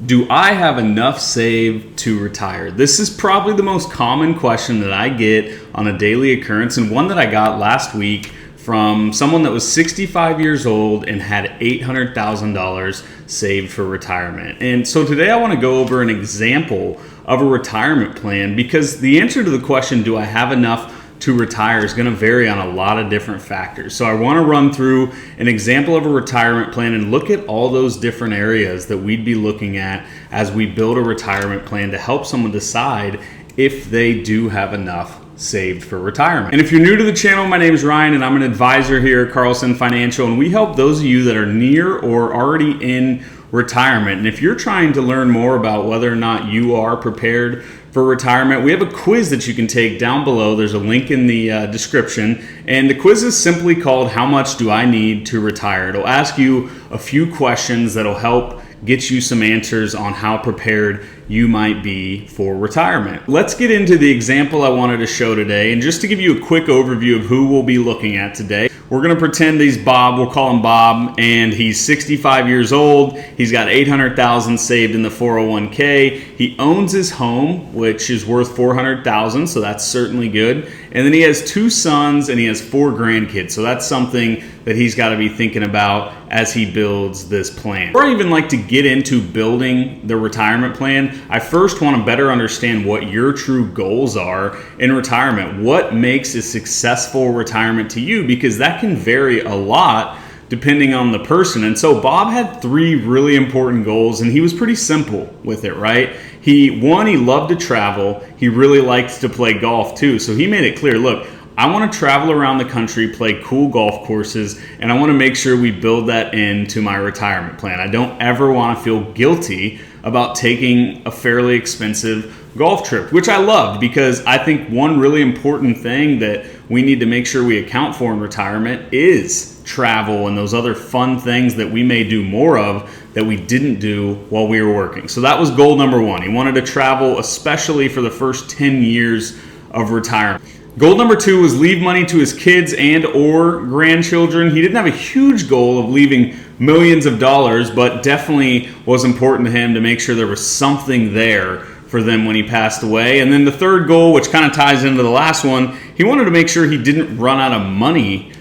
Do I have enough saved to retire? This is probably the most common question that I get on a daily occurrence, and one that I got last week from someone that was 65 years old and had $800,000 saved for retirement. And so today I want to go over an example of a retirement plan, because the answer to the question, do I have enough to retire, is going to vary on a lot of different factors. So I want to run through an example of a retirement plan and look at all those different areas that we'd be looking at as we build a retirement plan to help someone decide if they do have enough saved for retirement. And if you're new to the channel, my name is Ryan and I'm an advisor here at Carlson Financial, and we help those of you that are near or already in retirement. And if you're trying to learn more about whether or not you are prepared for retirement, we have a quiz that you can take down below. There's a link in the description, and the quiz is simply called How Much Do I Need to Retire? It'll ask you a few questions that'll help get you some answers on how prepared you might be for retirement. Let's get into the example I wanted to show today. And just to give you a quick overview of who we'll be looking at today, we're going to pretend he's Bob. We'll call him Bob, and he's 65 years old. He's got $800,000 saved in the 401k. He owns his home, which is worth $400,000, so that's certainly good. And then he has 2 sons and he has 4 grandkids. So that's something that he's got to be thinking about as he builds this plan. Before I even like to get into building the retirement plan, I first want to better understand what your true goals are in retirement. What makes a successful retirement to you? Because that can vary a lot depending on the person. And so Bob had 3 really important goals, and he was pretty simple with it, right? He loved to travel. He really liked to play golf too. So he made it clear, look, I want to travel around the country, play cool golf courses, and I want to make sure we build that into my retirement plan. I don't ever want to feel guilty about taking a fairly expensive golf trip, which I loved, because I think one really important thing that we need to make sure we account for in retirement is travel and those other fun things that we may do more of that we didn't do while we were working. So that was goal number 1. He wanted to travel, especially for the first 10 years of retirement. Goal number 2 was leave money to his kids and or grandchildren. He didn't have a huge goal of leaving millions of dollars, but definitely was important to him to make sure there was something there for them when he passed away. And then the third goal, which kind of ties into the last one, he wanted to make sure he didn't run out of money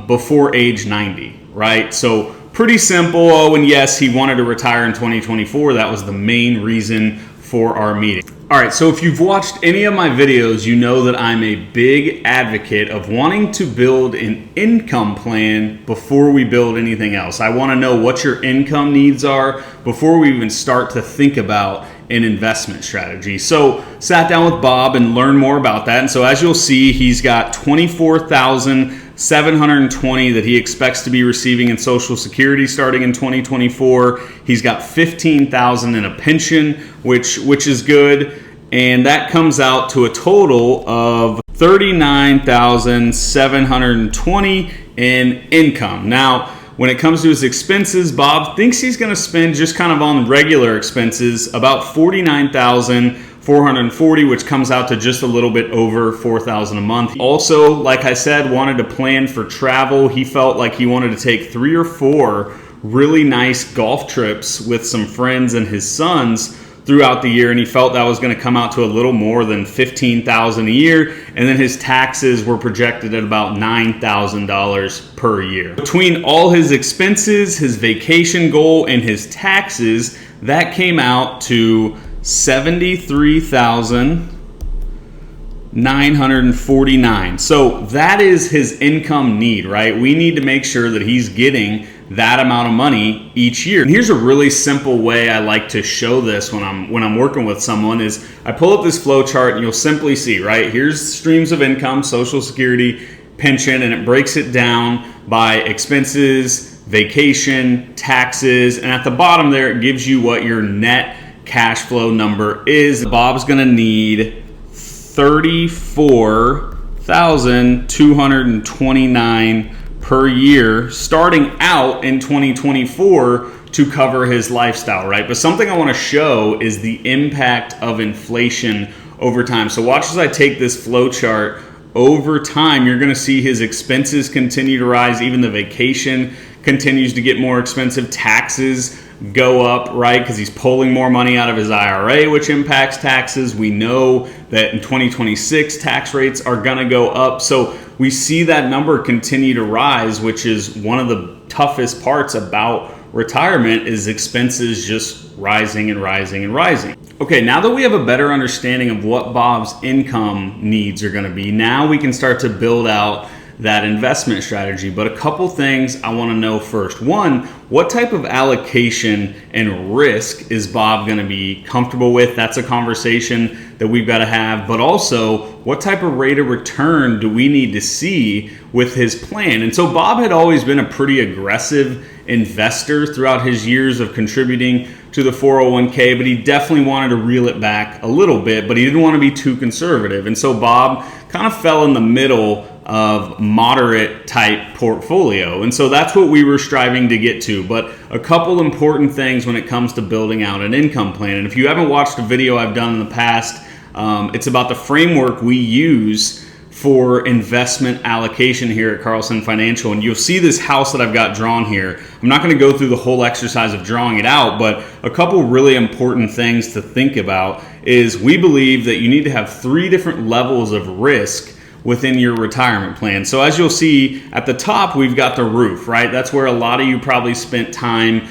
before age 90, right? So pretty simple. Oh, and yes, he wanted to retire in 2024. That was the main reason for our meeting. All right, so if you've watched any of my videos, you know that I'm a big advocate of wanting to build an income plan before we build anything else. I want to know what your income needs are before we even start to think about an investment strategy. So sat down with Bob and learned more about that. And so as you'll see, he's got $24,720 that he expects to be receiving in Social Security starting in 2024. He's got $15,000 in a pension, which is good. And that comes out to a total of $39,720 in income. Now, when it comes to his expenses, Bob thinks he's going to spend just kind of on regular expenses about $49,440, which comes out to just a little bit over $4,000 a month. Also, like I said, wanted to plan for travel. He felt like he wanted to take 3 or 4 really nice golf trips with some friends and his sons throughout the year, and he felt that was going to come out to a little more than $15,000 a year, and then his taxes were projected at about $9,000 per year. Between all his expenses, his vacation goal, and his taxes, that came out to $73,949. So that is his income need, right? We need to make sure that he's getting that amount of money each year. And here's a really simple way I like to show this when I'm working with someone is I pull up this flow chart and you'll simply see, right? Here's streams of income, Social Security, pension, and it breaks it down by expenses, vacation, taxes, and at the bottom there it gives you what your net cash flow number is. Bob's gonna need $34,229 per year starting out in 2024 to cover his lifestyle, right? But something I want to show is the impact of inflation over time. So watch as I take this flow chart. Over time, you're going to see his expenses continue to rise. Even the vacation continues to get more expensive. Taxes go up, right? Because he's pulling more money out of his IRA, which impacts taxes. We know that in 2026, tax rates are going to go up. So we see that number continue to rise, which is one of the toughest parts about retirement, is expenses just rising and rising and rising. Okay, now that we have a better understanding of what Bob's income needs are going to be, now we can start to build out that investment strategy. But a couple things I want to know first. One, what type of allocation and risk is Bob going to be comfortable with? That's a conversation that we've got to have. But also, what type of rate of return do we need to see with his plan? And so Bob had always been a pretty aggressive investor throughout his years of contributing to the 401k, but he definitely wanted to reel it back a little bit, but he didn't want to be too conservative. And so Bob kind of fell in the middle of moderate type portfolio. And so that's what we were striving to get to. But a couple important things when it comes to building out an income plan. And if you haven't watched a video I've done in the past, it's about the framework we use for investment allocation here at Carlson Financial. And you'll see this house that I've got drawn here. I'm not going to go through the whole exercise of drawing it out, but a couple really important things to think about is we believe that you need to have 3 different levels of risk within your retirement plan. So as you'll see at the top, we've got the roof, right? That's where a lot of you probably spent time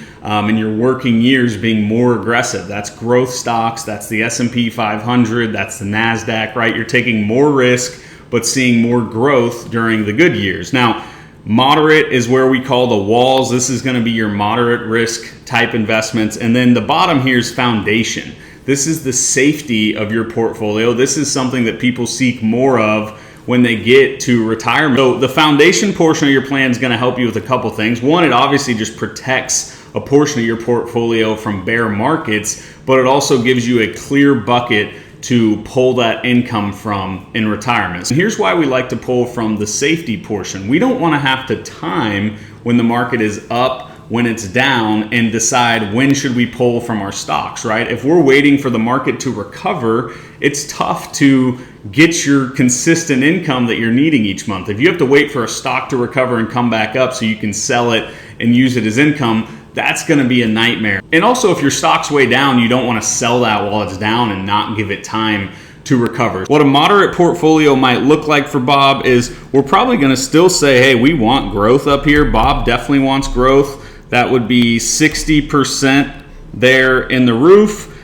in your working years being more aggressive. That's growth stocks, that's the S&P 500, that's the NASDAQ, right? You're taking more risk, but seeing more growth during the good years. Now, moderate is where we call the walls. This is going to be your moderate risk type investments. And then the bottom here is foundation. This is the safety of your portfolio. This is something that people seek more of when they get to retirement. So the foundation portion of your plan is going to help you with a couple things. One, it obviously just protects a portion of your portfolio from bear markets, but it also gives you a clear bucket to pull that income from in retirement. And here's why we like to pull from the safety portion. We don't want to have to time when the market is up, when it's down, and decide when should we pull from our stocks, right? If we're waiting for the market to recover, it's tough to get your consistent income that you're needing each month. If you have to wait for a stock to recover and come back up so you can sell it and use it as income, that's going to be a nightmare. And also, if your stock's way down, you don't want to sell that while it's down and not give it time to recover. What a moderate portfolio might look like for Bob is we're probably going to still say, hey, we want growth up here. Bob definitely wants growth. That would be 60% there in the roof.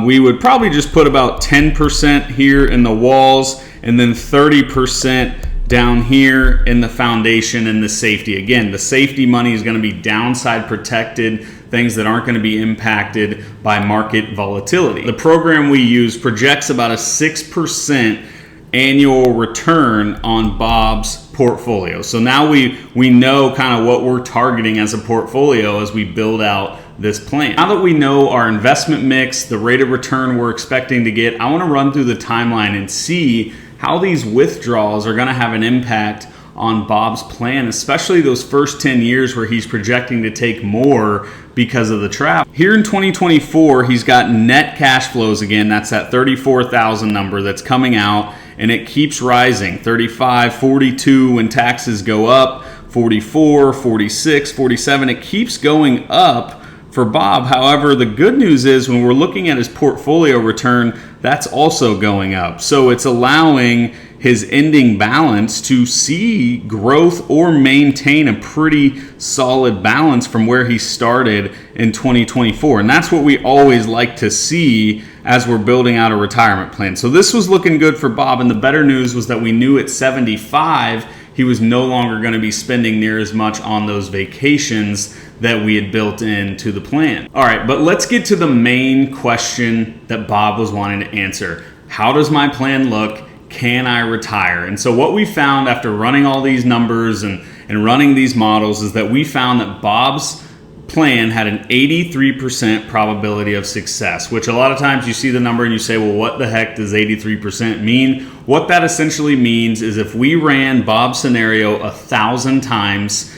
We would probably just put about 10% here in the walls and then 30% down here in the foundation and the safety. Again, the safety money is going to be downside protected, things that aren't going to be impacted by market volatility. The program we use projects about a 6% annual return on Bob's portfolio. So now we know kind of what we're targeting as a portfolio as we build out this plan. Now that we know our investment mix, the rate of return we're expecting to get, I want to run through the timeline and see how these withdrawals are going to have an impact on Bob's plan, especially those first 10 years where he's projecting to take more because of the travel. Here in 2024, he's got net cash flows again. That's that 34,000 number that's coming out, and it keeps rising. 35, 42 when taxes go up, 44, 46, 47. It keeps going up for Bob. However, the good news is when we're looking at his portfolio return, that's also going up. So it's allowing his ending balance to see growth or maintain a pretty solid balance from where he started in 2024. And that's what we always like to see as we're building out a retirement plan. So this was looking good for Bob. And the better news was that we knew at 75, he was no longer going to be spending near as much on those vacations that we had built into the plan. All right, but let's get to the main question that Bob was wanting to answer. How does my plan look? Can I retire? And so what we found after running all these numbers and running these models is that we found that Bob's plan had an 83% probability of success, which a lot of times you see the number and you say, well, what the heck does 83% mean? What that essentially means is if we ran Bob's scenario 1,000 times,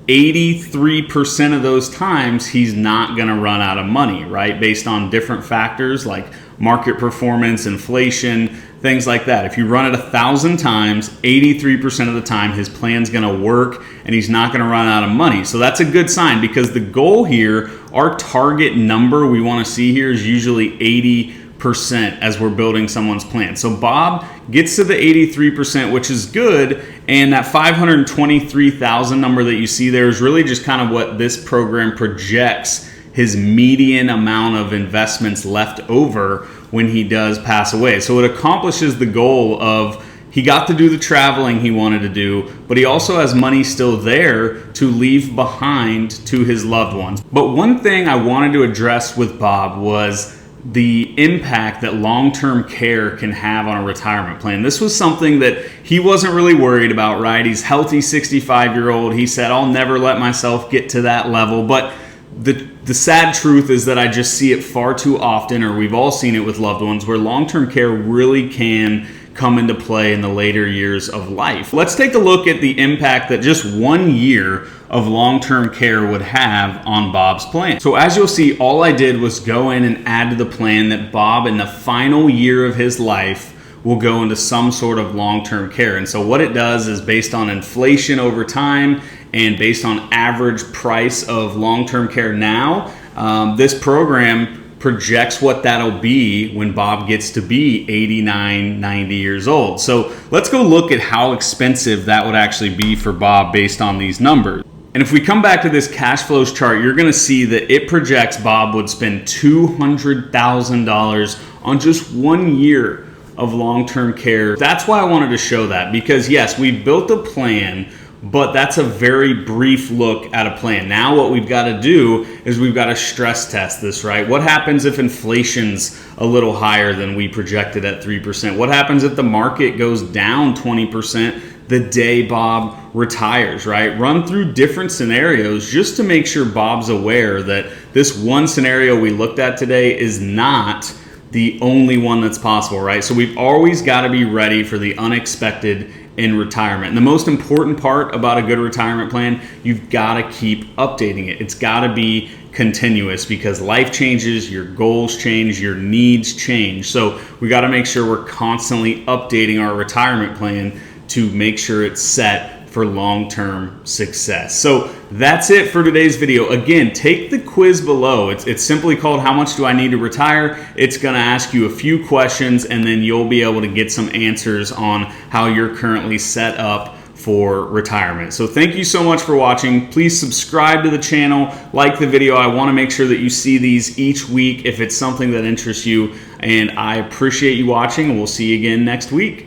83% of those times he's not going to run out of money, right? Based on different factors like market performance, inflation, things like that. If you run it 1,000 times, 83% of the time his plan's going to work and he's not going to run out of money. So that's a good sign because the goal here our target number we want to see here is usually 80% as we're building someone's plan. So Bob gets to the 83%, which is good, and that $523,000 number that you see there is really just kind of what this program projects his median amount of investments left over when he does pass away. So it accomplishes the goal of he got to do the traveling he wanted to do, but he also has money still there to leave behind to his loved ones. But one thing I wanted to address with Bob was the impact that long-term care can have on a retirement plan. This was something that he wasn't really worried about, right? He's healthy 65-year-old. He said, I'll never let myself get to that level. But the sad truth is that I just see it far too often, or we've all seen it with loved ones, where long-term care really can come into play in the later years of life. Let's take a look at the impact that just 1 year of long-term care would have on Bob's plan. So as you'll see, all I did was go in and add to the plan that Bob in the final year of his life will go into some sort of long-term care. And so what it does is based on inflation over time and based on average price of long-term care now, this program projects what that'll be when Bob gets to be 89, 90 years old. So let's go look at how expensive that would actually be for Bob based on these numbers. And if we come back to this cash flows chart, you're going to see that it projects Bob would spend $200,000 on just 1 year of long-term care. That's why I wanted to show that, because yes, we've built a plan, but that's a very brief look at a plan. Now what we've got to do is we've got to stress test this, right? What happens if inflation's a little higher than we projected at 3%? What happens if the market goes down 20% the day Bob retires, right? Run through different scenarios just to make sure Bob's aware that this one scenario we looked at today is not the only one that's possible, right? So we've always got to be ready for the unexpected in retirement. And the most important part about a good retirement plan, you've got to keep updating it. It's got to be continuous because life changes, your goals change, your needs change. So we got to make sure we're constantly updating our retirement plan to make sure it's set for long-term success. So that's it for today's video. Again, take the quiz below. It's simply called How Much Do I Need to Retire? It's going to ask you a few questions and then you'll be able to get some answers on how you're currently set up for retirement. So thank you so much for watching. Please subscribe to the channel, like the video. I want to make sure that you see these each week if it's something that interests you, and I appreciate you watching, and we'll see you again next week.